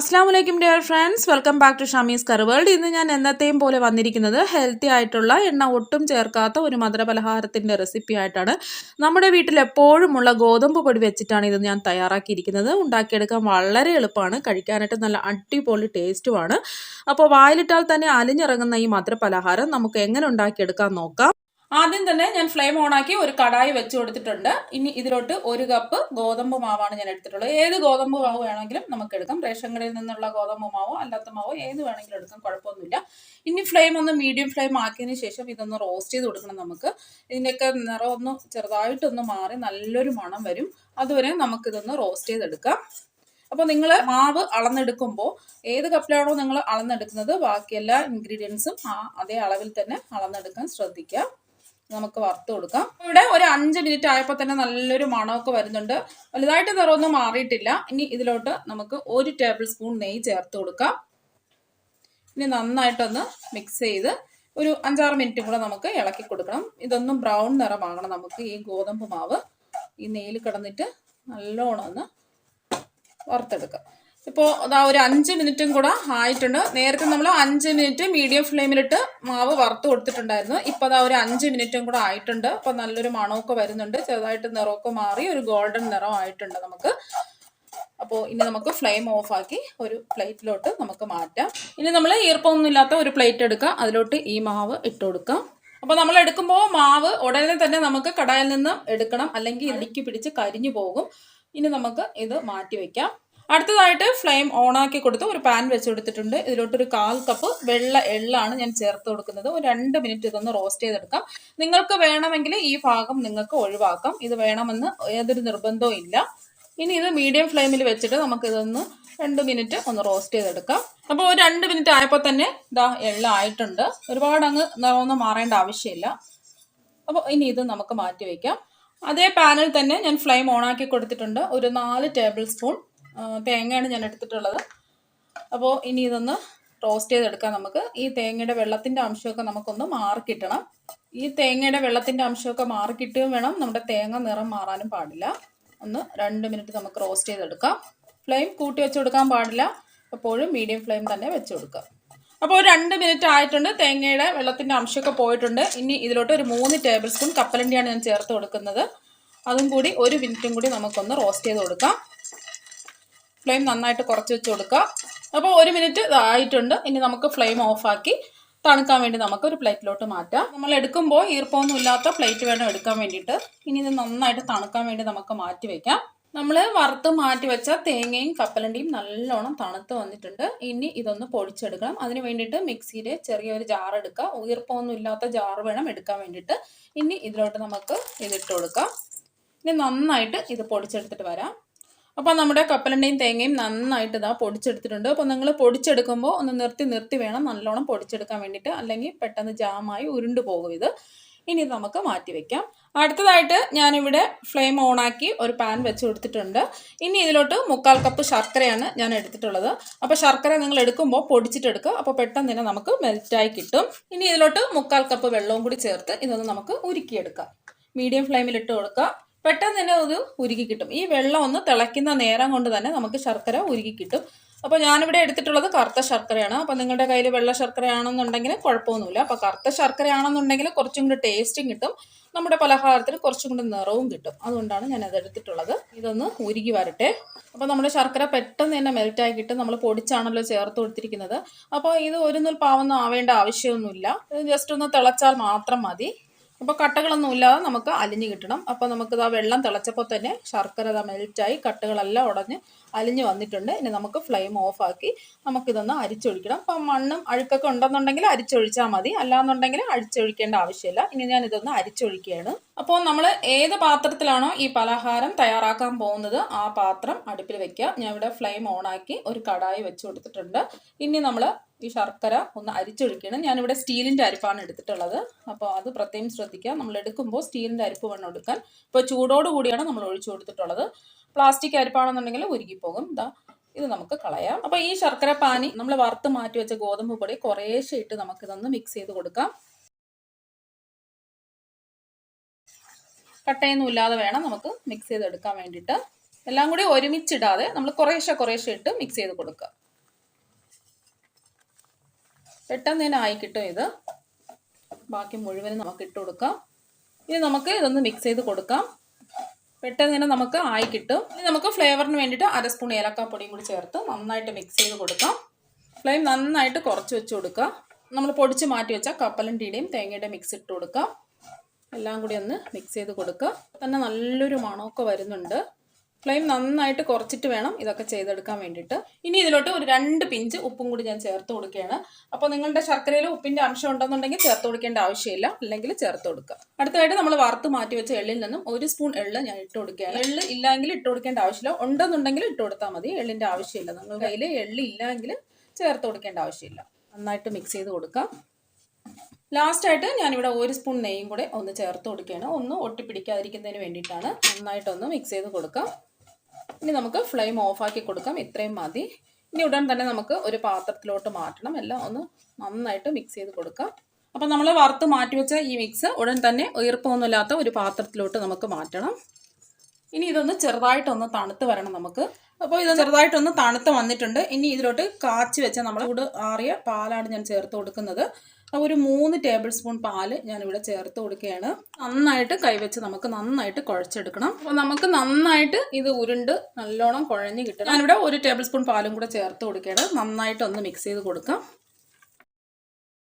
Assalamualaikum dear friends, welcome back to Shami's Curry World. ഇന്ന് ഞാൻ എന്നത്തെയും പോലെ വന്നിരിക്കുന്നത് ഹെൽത്തി ആയിട്ടുള്ള എണ്ണ ഒട്ടും ചേർക്കാത്ത ഒരു മധുരപലഹാരത്തിന്റെ റെസിപ്പി ആയിട്ടാണ്. നമ്മുടെ വീട്ടിൽ എപ്പോഴും ഉള്ള ഗോതമ്പ് പൊടി വെച്ചിട്ടാണ് ഇത് ഞാൻ തയ്യാറാക്കിയിരിക്കുന്നത്. ഉണ്ടാക്കിയെടുക്കാൻ വളരെ എളുപ്പമാണ്, കഴിക്കാനായിട്ട് നല്ല അടിപൊളി ടേസ്റ്റുമാണ്. അപ്പോൾ വായിലിട്ടാൽ തന്നെ അലിഞ്ഞിറങ്ങുന്ന ഈ മധുരപലഹാരം നമുക്ക് എങ്ങനെ ഉണ്ടാക്കിയെടുക്കാൻ നോക്കാം. ആദ്യം തന്നെ ഞാൻ ഫ്ലെയിം ഓണാക്കി ഒരു കടായി വെച്ച് കൊടുത്തിട്ടുണ്ട്. ഇനി ഇതിലോട്ട് 1 കപ്പ് ഗോതമ്പ് മാവാണ് ഞാൻ എടുത്തിട്ടുള്ളത്. ഏത് ഗോതമ്പ് മാവ് വേണമെങ്കിലും നമുക്ക് എടുക്കാം. റേഷൻ കടയിൽ നിന്നുള്ള ഗോതമ്പ് മാവോ അല്ലാത്ത മാവോ ഏത് വേണമെങ്കിലും എടുക്കാം, കുഴപ്പമൊന്നുമില്ല. ഇനി ഫ്ലെയിം ഒന്ന് മീഡിയം ഫ്ലെയിം ആക്കിയതിന് ശേഷം ഇതൊന്ന് റോസ്റ്റ് ചെയ്ത് കൊടുക്കണം. നമുക്ക് ഇതിൻ്റെയൊക്കെ നിറം ഒന്ന് ചെറുതായിട്ടൊന്ന് മാറി നല്ലൊരു മണം വരും. അതുവരെ നമുക്കിതൊന്ന് റോസ്റ്റ് ചെയ്തെടുക്കാം. അപ്പോൾ നിങ്ങൾ മാവ് അളന്നെടുക്കുമ്പോൾ ഏത് കപ്പിലാണോ നിങ്ങൾ അളന്നെടുക്കുന്നത് ബാക്കി എല്ലാ ഇൻഗ്രീഡിയൻസും അതേ അളവിൽ തന്നെ അളന്നെടുക്കാൻ ശ്രദ്ധിക്കുക. നമുക്ക് വറുത്ത് കൊടുക്കാം. ഇവിടെ ഒരു 5 മിനിറ്റ് ആയപ്പോൾ തന്നെ നല്ലൊരു മണമൊക്കെ വരുന്നുണ്ട്. വലുതായിട്ട് നിറമൊന്നും മാറിയിട്ടില്ല. ഇനി ഇതിലോട്ട് നമുക്ക് 1 ടേബിൾ സ്പൂൺ നെയ്യ് ചേർത്ത് കൊടുക്കാം. ഇനി നന്നായിട്ടൊന്ന് മിക്സ് ചെയ്ത് ഒരു 5-6 മിനിറ്റ് കൂടെ നമുക്ക് ഇളക്കി കൊടുക്കണം. ഇതൊന്നും ബ്രൗൺ നിറമാകണം. നമുക്ക് ഈ ഗോതമ്പ് മാവ് ഈ നെയ്യിൽ കിടന്നിട്ട് നല്ലോണം ഒന്ന് വറുത്തെടുക്കാം. ഇപ്പോൾ അതാ ഒരു 5 മിനിറ്റും കൂടെ ആയിട്ടുണ്ട്. നേരത്തെ നമ്മൾ 5 മിനിറ്റ് മീഡിയം ഫ്ലെയിമിലിട്ട് മാവ് വറുത്ത് കൊടുത്തിട്ടുണ്ടായിരുന്നു. ഇപ്പോൾ അതാ ഒരു 5 മിനിറ്റും കൂടെ ആയിട്ടുണ്ട്. അപ്പോൾ നല്ലൊരു മണമൊക്കെ വരുന്നുണ്ട്. ചെറുതായിട്ട് നിറമൊക്കെ മാറി ഒരു ഗോൾഡൻ നിറം ആയിട്ടുണ്ട് നമുക്ക്. അപ്പോൾ ഇനി നമുക്ക് ഫ്ലെയിം ഓഫാക്കി ഒരു പ്ലേറ്റിലോട്ട് നമുക്ക് മാറ്റാം. ഇനി നമ്മൾ ഈർപ്പമൊന്നും ഇല്ലാത്ത ഒരു പ്ലേറ്റ് എടുക്കുക. അതിലോട്ട് ഈ മാവ് ഇട്ട് കൊടുക്കാം. അപ്പോൾ നമ്മൾ എടുക്കുമ്പോൾ മാവ് ഉടനെ തന്നെ നമുക്ക് കടായിൽ നിന്ന് എടുക്കണം, അല്ലെങ്കിൽ ഇടിക്ക് പിടിച്ച് കരിഞ്ഞു പോകും. ഇനി നമുക്ക് ഇത് മാറ്റി വയ്ക്കാം. അടുത്തതായിട്ട് ഫ്ലെയിം ഓണാക്കി കൊടുത്ത് ഒരു പാൻ വെച്ച് കൊടുത്തിട്ടുണ്ട്. ഇതിലോട്ടൊരു 1/4 കപ്പ് വെള്ള എള്ളാണ് ഞാൻ ചേർത്ത് കൊടുക്കുന്നത്. ഒരു 2 മിനിറ്റ് ഇതൊന്ന് റോസ്റ്റ് ചെയ്തെടുക്കാം. നിങ്ങൾക്ക് വേണമെങ്കിൽ ഈ ഭാഗം നിങ്ങൾക്ക് ഒഴിവാക്കാം. ഇത് വേണമെന്ന് ഏതൊരു നിർബന്ധവും ഇല്ല. ഇനി ഇത് മീഡിയം ഫ്ലെയിമിൽ വെച്ചിട്ട് നമുക്കിതൊന്ന് 2 മിനിറ്റ് ഒന്ന് റോസ്റ്റ് ചെയ്തെടുക്കാം. അപ്പോൾ ഒരു 2 മിനിറ്റ് ആയപ്പോൾ തന്നെ ഇതാ എള്ള ആയിട്ടുണ്ട്. ഒരുപാട് അങ്ങ് നിറമൊന്നും മാറേണ്ട ആവശ്യമില്ല. അപ്പോൾ ഇനി ഇത് നമുക്ക് മാറ്റി വയ്ക്കാം. അതേ പാനിൽ തന്നെ ഞാൻ ഫ്ലെയിം ഓണാക്കി കൊടുത്തിട്ടുണ്ട്. ഒരു 4 ടേബിൾ സ്പൂൺ തേങ്ങയാണ് ഞാൻ എടുത്തിട്ടുള്ളത്. അപ്പോൾ ഇനി ഇതൊന്ന് റോസ്റ്റ് ചെയ്തെടുക്കാം. നമുക്ക് ഈ തേങ്ങയുടെ വെള്ളത്തിൻ്റെ അംശമൊക്കെ നമുക്കൊന്ന് മാറിക്കിട്ടണം. ഈ തേങ്ങയുടെ വെള്ളത്തിൻ്റെ അംശമൊക്കെ മാറിക്കിട്ടുകയും വേണം. നമ്മുടെ തേങ്ങ നിറം മാറാനും പാടില്ല. ഒന്ന് 2 മിനിറ്റ് നമുക്ക് റോസ്റ്റ് ചെയ്തെടുക്കാം. ഫ്ലെയിം കൂട്ടി വെച്ച് കൊടുക്കാൻ പാടില്ല, എപ്പോഴും മീഡിയം ഫ്ലെയിം തന്നെ വെച്ച് കൊടുക്കാം. അപ്പോൾ ഒരു 2 മിനിറ്റ് ആയിട്ടുണ്ട്. തേങ്ങയുടെ വെള്ളത്തിൻ്റെ അംശമൊക്കെ പോയിട്ടുണ്ട്. ഇനി ഇതിലോട്ട് ഒരു 3 ടേബിൾ സ്പൂൺ കപ്പലണ്ടിയാണ് ഞാൻ ചേർത്ത് കൊടുക്കുന്നത്. അതും കൂടി 1 മിനിറ്റും കൂടി നമുക്കൊന്ന് റോസ്റ്റ് ചെയ്ത് കൊടുക്കാം. ഫ്ലെയിം നന്നായിട്ട് കുറച്ച് വെച്ച് കൊടുക്കുക. അപ്പോൾ 1 മിനിറ്റ് ആയിട്ടുണ്ട്. ഇനി നമുക്ക് ഫ്ലെയിം ഓഫാക്കി തണുക്കാൻ വേണ്ടി നമുക്ക് ഒരു പ്ലേറ്റിലോട്ട് മാറ്റാം. നമ്മൾ എടുക്കുമ്പോൾ ഈർപ്പമൊന്നും ഇല്ലാത്ത പ്ലേറ്റ് വേണം എടുക്കാൻ വേണ്ടിയിട്ട്. ഇനി ഇത് നന്നായിട്ട് തണുക്കാൻ വേണ്ടി നമുക്ക് മാറ്റി വയ്ക്കാം. നമ്മൾ വറുത്ത് മാറ്റി വെച്ച തേങ്ങയും കപ്പലണ്ടിയും നല്ലോണം തണുത്ത് വന്നിട്ടുണ്ട്. ഇനി ഇതൊന്ന് പൊടിച്ചെടുക്കണം. അതിന് വേണ്ടിയിട്ട് മിക്സിയിൽ ചെറിയൊരു ജാർ എടുക്കുക. ഈർപ്പമൊന്നും ഇല്ലാത്ത ജാർ വേണം എടുക്കാൻ വേണ്ടിയിട്ട്. ഇനി ഇതിലോട്ട് നമുക്ക് ഇതിട്ട് കൊടുക്കാം. ഇനി നന്നായിട്ട് ഇത് പൊടിച്ചെടുത്തിട്ട് വരാം. അപ്പോൾ നമ്മുടെ കപ്പലണ്ടിയും തേങ്ങയും നന്നായിട്ട് ഇതാ പൊടിച്ചെടുത്തിട്ടുണ്ട്. അപ്പോൾ നിങ്ങൾ പൊടിച്ചെടുക്കുമ്പോൾ ഒന്ന് നിർത്തി വേണം നല്ലോണം പൊടിച്ചെടുക്കാൻ വേണ്ടിയിട്ട്, അല്ലെങ്കിൽ പെട്ടെന്ന് ജാമായി ഉരുണ്ടു പോകും ഇത്. ഇനി ഇത് നമുക്ക് മാറ്റി വയ്ക്കാം. അടുത്തതായിട്ട് ഞാനിവിടെ ഫ്ലെയിം ഓണാക്കി ഒരു പാൻ വെച്ച് കൊടുത്തിട്ടുണ്ട്. ഇനി ഇതിലോട്ട് 1/4 കപ്പ് ശർക്കരയാണ് ഞാൻ എടുത്തിട്ടുള്ളത്. അപ്പോൾ ശർക്കര നിങ്ങൾ എടുക്കുമ്പോൾ പൊടിച്ചിട്ടെടുക്കുക. അപ്പോൾ പെട്ടെന്ന് തന്നെ നമുക്ക് മെൽറ്റായി കിട്ടും. ഇനി ഇതിലോട്ട് 1/4 കപ്പ് വെള്ളവും കൂടി ചേർത്ത് ഇതൊന്ന് നമുക്ക് ഉരുക്കിയെടുക്കാം. മീഡിയം ഫ്ലെയിമിൽ ഇട്ട് കൊടുക്കുക. പെട്ടെന്ന് തന്നെ അത് ഉരുക്കി കിട്ടും. ഈ വെള്ളം ഒന്ന് തിളയ്ക്കുന്ന നേരം കൊണ്ട് തന്നെ നമുക്ക് ശർക്കര ഉരുക്കി കിട്ടും. അപ്പോൾ ഞാനിവിടെ എടുത്തിട്ടുള്ളത് കറുത്ത ശർക്കരയാണ്. അപ്പോൾ നിങ്ങളുടെ കയ്യിൽ വെള്ള ശർക്കരയാണെന്നുണ്ടെങ്കിൽ കുഴപ്പമൊന്നുമില്ല. അപ്പോൾ കറുത്ത ശർക്കരയാണെന്നുണ്ടെങ്കിൽ കുറച്ചും കൂടി ടേസ്റ്റും കിട്ടും, നമ്മുടെ പലഹാരത്തിന് കുറച്ചും കൂടി നിറവും കിട്ടും. അതുകൊണ്ടാണ് ഞാൻ അത് എടുത്തിട്ടുള്ളത്. ഇതൊന്ന് ഉരുക്കി വരട്ടെ. അപ്പോൾ നമ്മുടെ ശർക്കര പെട്ടെന്ന് തന്നെ മെൽറ്റായി കിട്ടും. നമ്മൾ പൊടിച്ചാണല്ലോ ചേർത്ത് കൊടുത്തിരിക്കുന്നത്. അപ്പോൾ ഇത് ഒരു നൂൽ പാവൊന്നും ആവേണ്ട ആവശ്യമൊന്നുമില്ല. ഇത് ജസ്റ്റ് ഒന്ന് തിളച്ചാൽ മാത്രം മതി. അപ്പോൾ കട്ടകളൊന്നും ഇല്ലാതെ നമുക്ക് അലിഞ്ഞ് കിട്ടണം. അപ്പോൾ നമുക്കിത് ആ വെള്ളം തിളച്ചപ്പോൾ തന്നെ ശർക്കര മെൽറ്റായി കട്ടകളെല്ലാം ഉടഞ്ഞ് അലിഞ്ഞ് വന്നിട്ടുണ്ട്. ഇനി നമുക്ക് ഫ്ലെയിം ഓഫാക്കി നമുക്കിതൊന്ന് അരിച്ചൊഴിക്കണം. അപ്പം മണ്ണും അഴുക്കൊക്കെ ഉണ്ടെന്നുണ്ടെങ്കിൽ അരിച്ചൊഴിച്ചാൽ മതി, അല്ലാന്നുണ്ടെങ്കിൽ അരിച്ചൊഴിക്കേണ്ട ആവശ്യമില്ല. ഇനി ഞാൻ ഇതൊന്ന് അരിച്ചൊഴിക്കുകയാണ്. അപ്പോൾ നമ്മൾ ഏത് പാത്രത്തിലാണോ ഈ പലഹാരം തയ്യാറാക്കാൻ പോകുന്നത് ആ പാത്രം അടുപ്പിൽ വെക്കുക. ഞാൻ ഇവിടെ ഫ്ലെയിം ഓണാക്കി ഒരു കടായി വെച്ച് കൊടുത്തിട്ടുണ്ട്. ഇനി നമ്മൾ ഈ ശർക്കര ഒന്ന് അരിച്ചൊഴിക്കണം. ഞാനിവിടെ സ്റ്റീലിൻ്റെ അരിപ്പാണ് എടുത്തിട്ടുള്ളത്. അപ്പോൾ അത് പ്രത്യേകം ശ്രദ്ധിക്കുക. നമ്മൾ എടുക്കുമ്പോൾ സ്റ്റീലിൻ്റെ അരിപ്പ് വേണം എടുക്കാൻ. ഇപ്പോൾ ചൂടോട് കൂടിയാണ് നമ്മൾ ഒഴിച്ചു കൊടുത്തിട്ടുള്ളത്. പ്ലാസ്റ്റിക് അരിപ്പാണെന്നുണ്ടെങ്കിൽ ഉരുകിപ്പോകും. ഇത് നമുക്ക് കളയാം. അപ്പോൾ ഈ ശർക്കര പാനി നമ്മൾ വറുത്ത് മാറ്റി വെച്ച ഗോതമ്പ് പൊടി കുറേശ്ശെ ഇട്ട് നമുക്കിതൊന്ന് മിക്സ് ചെയ്ത് കൊടുക്കാം. കട്ടയൊന്നും ഇല്ലാതെ വേണം നമുക്ക് മിക്സ് ചെയ്തെടുക്കാൻ വേണ്ടിയിട്ട്. എല്ലാം കൂടി ഒരുമിച്ചിടാതെ നമ്മൾ കുറേശ്ശെ ഇട്ട് മിക്സ് ചെയ്ത് കൊടുക്കുക. പെട്ടെന്ന് തന്നെ ആയി കിട്ടും ഇത്. ബാക്കി മുഴുവനും നമുക്ക് ഇട്ട് കൊടുക്കാം. ഇനി നമുക്ക് ഇതൊന്ന് മിക്സ് ചെയ്ത് കൊടുക്കാം. പെട്ടെന്ന് തന്നെ നമുക്ക് ആയി കിട്ടും. ഇനി നമുക്ക് ഫ്ലേവറിന് വേണ്ടിയിട്ട് 1 സ്പൂൺ ഏലക്കാപ്പൊടിയും കൂടി ചേർത്ത് നന്നായിട്ട് മിക്സ് ചെയ്ത് കൊടുക്കാം. ഫ്ലെയിം നന്നായിട്ട് കുറച്ച് വെച്ച് കൊടുക്കുക. നമ്മൾ പൊടിച്ച് മാറ്റി വെച്ച കപ്പലണ്ടിയുടെയും തേങ്ങയുടെ മിക്സ് ഇട്ട് കൊടുക്കാം. എല്ലാം കൂടി ഒന്ന് മിക്സ് ചെയ്ത് കൊടുക്കുക. തന്നെ നല്ലൊരു മണമൊക്കെ വരുന്നുണ്ട്. ഫ്ലെയിം നന്നായിട്ട് കുറച്ചിട്ട് വേണം ഇതൊക്കെ ചെയ്തെടുക്കാൻ വേണ്ടിയിട്ട്. ഇനി ഇതിലോട്ട് ഒരു 2 പിഞ്ച് ഉപ്പും കൂടി ഞാൻ ചേർത്ത് കൊടുക്കുകയാണ്. അപ്പോൾ നിങ്ങളുടെ ശർക്കരയിൽ ഉപ്പിൻ്റെ അംശം ഉണ്ടെന്നുണ്ടെങ്കിൽ ചേർത്ത് കൊടുക്കേണ്ട ആവശ്യമില്ല, അല്ലെങ്കിൽ ചേർത്ത് കൊടുക്കുക. അടുത്തതായിട്ട് നമ്മൾ വറുത്ത് മാറ്റി വെച്ച എള്ളിൽ നിന്നും 1 സ്പൂൺ എള്ള് ഞാൻ ഇട്ട് കൊടുക്കുകയാണ്. എള്ള് ഇല്ലെങ്കിൽ ഇട്ട് കൊടുക്കേണ്ട ആവശ്യമില്ല, ഉണ്ടെന്നുണ്ടെങ്കിൽ ഇട്ട് കൊടുത്താൽ മതി. എള്ളിൻ്റെ ആവശ്യമില്ല. നിങ്ങൾ കയ്യിൽ എള്ള് ഇല്ലെങ്കിൽ ചേർത്ത് കൊടുക്കേണ്ട ആവശ്യമില്ല. നന്നായിട്ട് മിക്സ് ചെയ്ത് കൊടുക്കാം. ലാസ്റ്റായിട്ട് ഞാനിവിടെ 1 സ്പൂൺ നെയ്യും കൂടെ ഒന്ന് ചേർത്ത് കൊടുക്കുകയാണ്. ഒന്ന് ഒട്ടിപ്പിടിക്കാതിരിക്കുന്നതിന് വേണ്ടിയിട്ടാണ്. നന്നായിട്ടൊന്ന് മിക്സ് ചെയ്ത് കൊടുക്കാം. ഇനി നമുക്ക് ഫ്ലെയിം ഓഫാക്കി കൊടുക്കാം. ഇത്രയും മതി. ഇനി ഉടൻ തന്നെ നമുക്ക് ഒരു പാത്രത്തിലോട്ട് മാറ്റണം. എല്ലാം ഒന്ന് നന്നായിട്ട് മിക്സ് ചെയ്ത് കൊടുക്കാം. അപ്പം നമ്മൾ വറുത്ത് മാറ്റി വെച്ച ഈ മിക്സ് ഉടൻ തന്നെ ഈർപ്പമൊന്നുമില്ലാത്ത ഒരു പാത്രത്തിലോട്ട് നമുക്ക് മാറ്റണം. ഇനി ഇതൊന്ന് ചെറുതായിട്ടൊന്ന് തണുത്ത് വരണം നമുക്ക്. അപ്പോൾ ഇത് ചെറുതായിട്ടൊന്ന് തണുത്ത് വന്നിട്ടുണ്ട്. ഇനി ഇതിലോട്ട് കാച്ചി വെച്ച നമ്മൾ ചൂട് ആറിയ പാലാണ് ഞാൻ ചേർത്ത് കൊടുക്കുന്നത്. ഒരു 3 ടേബിൾ സ്പൂൺ പാല് ഞാനിവിടെ ചേർത്ത് കൊടുക്കുകയാണ്. നന്നായിട്ട് കൈവച്ച് നമുക്ക് നന്നായിട്ട് കുഴച്ചെടുക്കണം. അപ്പോൾ നമുക്ക് നന്നായിട്ട് ഇത് ഉരുണ്ട് നല്ലോണം കുഴഞ്ഞ് കിട്ടണം. ഞാനിവിടെ 1 ടേബിൾ സ്പൂൺ പാലും കൂടെ ചേർത്ത് കൊടുക്കുകയാണ്. നന്നായിട്ടൊന്ന് മിക്സ് ചെയ്ത് കൊടുക്കാം.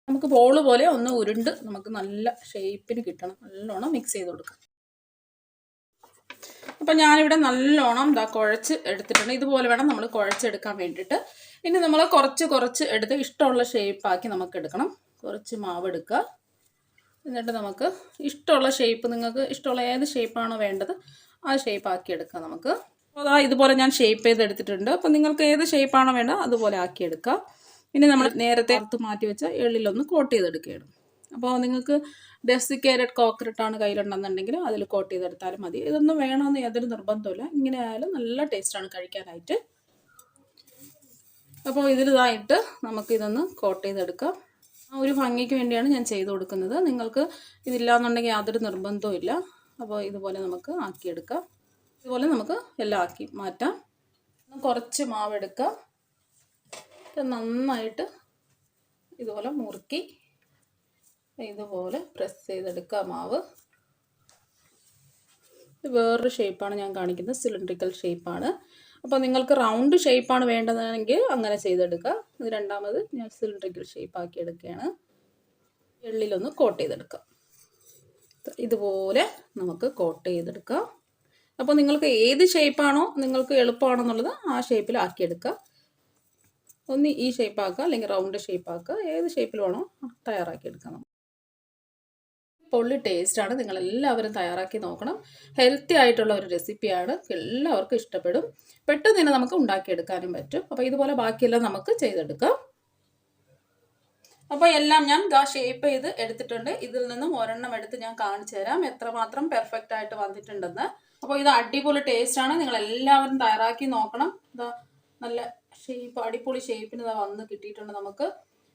നമുക്ക് ബോൾ പോലെ ഒന്ന് ഉരുണ്ട് നമുക്ക് നല്ല ഷേപ്പിന് കിട്ടണം. നല്ലോണം മിക്സ് ചെയ്ത് കൊടുക്കാം. അപ്പം ഞാനിവിടെ നല്ലോണം കുഴച്ച് എടുത്തിട്ടുണ്ട്. ഇതുപോലെ വേണം നമ്മൾ കുഴച്ചെടുക്കാൻ വേണ്ടിയിട്ട്. ഇനി നമ്മൾ കുറച്ച് എടുത്ത് ഇഷ്ടമുള്ള ഷേപ്പാക്കി നമുക്ക് എടുക്കണം. കുറച്ച് മാവ് എടുക്കുക. എന്നിട്ട് നമുക്ക് ഇഷ്ടമുള്ള ഷേപ്പ്, നിങ്ങൾക്ക് ഇഷ്ടമുള്ള ഏത് ഷേപ്പാണോ വേണ്ടത് ആ ഷേപ്പാക്കി എടുക്കുക നമുക്ക്. അപ്പോൾ ഇതുപോലെ ഞാൻ ഷേപ്പ് ചെയ്തെടുത്തിട്ടുണ്ട്. അപ്പോൾ നിങ്ങൾക്ക് ഏത് ഷേപ്പാണോ വേണ്ടത് അതുപോലെ ആക്കിയെടുക്കുക. ഇനി നമ്മൾ നേരത്തെ എടുത്ത് മാറ്റി വെച്ച എള്ളിലൊന്ന് കോട്ട് ചെയ്തെടുക്കുകയാണ്. അപ്പോൾ നിങ്ങൾക്ക് ഡെസിക്കേറ്റഡ് കോക്കനട്ടാണ് കയ്യിലുണ്ടെന്നുണ്ടെങ്കിൽ അതിൽ കോട്ട് ചെയ്തെടുത്താലും മതി. ഇതൊന്നും വേണമെന്ന് യാതൊരു നിർബന്ധമില്ല. ഇങ്ങനെ ആയാലും നല്ല ടേസ്റ്റാണ് കഴിക്കാനായിട്ട്. അപ്പോൾ ഇതിലിതായിട്ട് നമുക്കിതൊന്ന് കോട്ട് ചെയ്തെടുക്കാം. ആ ഒരു ഭംഗിക്ക് വേണ്ടിയാണ് ഞാൻ ചെയ്ത് കൊടുക്കുന്നത്. നിങ്ങൾക്ക് ഇതില്ലാന്നുണ്ടെങ്കിൽ യാതൊരു നിർബന്ധവും ഇല്ല. അപ്പോൾ ഇതുപോലെ നമുക്ക് ആക്കിയെടുക്കാം. ഇതുപോലെ നമുക്ക് എല്ലാം ആക്കി മാറ്റാം. കുറച്ച് മാവ് എടുക്കാം. നന്നായിട്ട് ഇതുപോലെ മുറുക്കി ഇതുപോലെ പ്രസ് ചെയ്തെടുക്കുക മാവ്. വേറൊരു ഷേപ്പാണ് ഞാൻ കാണിക്കുന്നത്, സിലിണ്ടറിക്കൽ ഷേപ്പാണ്. അപ്പോൾ നിങ്ങൾക്ക് റൗണ്ട് ഷേപ്പാണ് വേണ്ടതെങ്കിൽ അങ്ങനെ ചെയ്തെടുക്കുക. ഇത് രണ്ടാമത് ഞാൻ സിലിണ്ടറിക്കൽ ഷേപ്പാക്കി എടുക്കുകയാണ്. എള്ളിലൊന്ന് കോട്ട് ചെയ്തെടുക്കുക. ഇതുപോലെ നമുക്ക് കോട്ട് ചെയ്തെടുക്കാം. അപ്പോൾ നിങ്ങൾക്ക് ഏത് ഷേപ്പാണോ നിങ്ങൾക്ക് എളുപ്പമാണെന്നുള്ളത് ആ ഷേപ്പിലാക്കിയെടുക്കുക. ഒന്ന് ഈ ഷേപ്പാക്കുക, അല്ലെങ്കിൽ റൗണ്ട് ഷേപ്പാക്കുക. ഏത് ഷേപ്പിൽ വേണോ തയ്യാറാക്കിയെടുക്കാം. പൊള്ളി ടേസ്റ്റാണ്. നിങ്ങളെല്ലാവരും തയ്യാറാക്കി നോക്കണം. ഹെൽത്തി ആയിട്ടുള്ള ഒരു റെസിപ്പിയാണ്. എല്ലാവർക്കും ഇഷ്ടപ്പെടും. പെട്ടെന്ന് തന്നെ നമുക്ക് ഉണ്ടാക്കിയെടുക്കാനും പറ്റും. അപ്പോൾ ഇതുപോലെ ബാക്കിയെല്ലാം നമുക്ക് ചെയ്തെടുക്കാം. അപ്പോൾ എല്ലാം ഞാൻ ഷേപ്പ് ചെയ്ത് എടുത്തിട്ടുണ്ട്. ഇതിൽ നിന്നും ഒരെണ്ണം എടുത്ത് ഞാൻ കാണിച്ചു തരാം എത്രമാത്രം പെർഫെക്റ്റ് ആയിട്ട് വന്നിട്ടുണ്ടെന്ന്. അപ്പോൾ ഇത് അടിപൊളി ടേസ്റ്റാണ്. നിങ്ങളെല്ലാവരും തയ്യാറാക്കി നോക്കണം. ഇതാ നല്ല ഷേപ്പ്, അടിപൊളി ഷേപ്പിന് ഇതാ വന്ന് കിട്ടിയിട്ടുണ്ട് നമുക്ക്.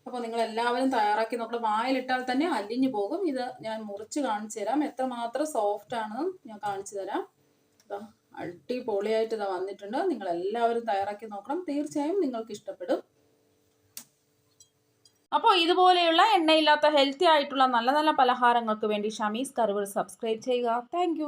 അപ്പോൾ നിങ്ങളെല്ലാവരും തയ്യാറാക്കി നോക്കണം. വായിലിട്ടാൽ തന്നെ അലിഞ്ഞു പോകും. ഇത് ഞാൻ മുറിച്ച് കാണിച്ചു തരാം എത്രമാത്രം സോഫ്റ്റ് ആണെന്ന് ഞാൻ കാണിച്ചു തരാം. അടിപൊളിയായിട്ട് ഇതാ വന്നിട്ടുണ്ട്. നിങ്ങളെല്ലാവരും തയ്യാറാക്കി നോക്കണം. തീർച്ചയായും നിങ്ങൾക്ക് ഇഷ്ടപ്പെടും. അപ്പോൾ ഇതുപോലെയുള്ള എണ്ണയില്ലാത്ത ഹെൽത്തി ആയിട്ടുള്ള നല്ല നല്ല പലഹാരങ്ങൾക്ക് വേണ്ടി ഷമീസ് കറികൾ സബ്സ്ക്രൈബ് ചെയ്യുക. താങ്ക്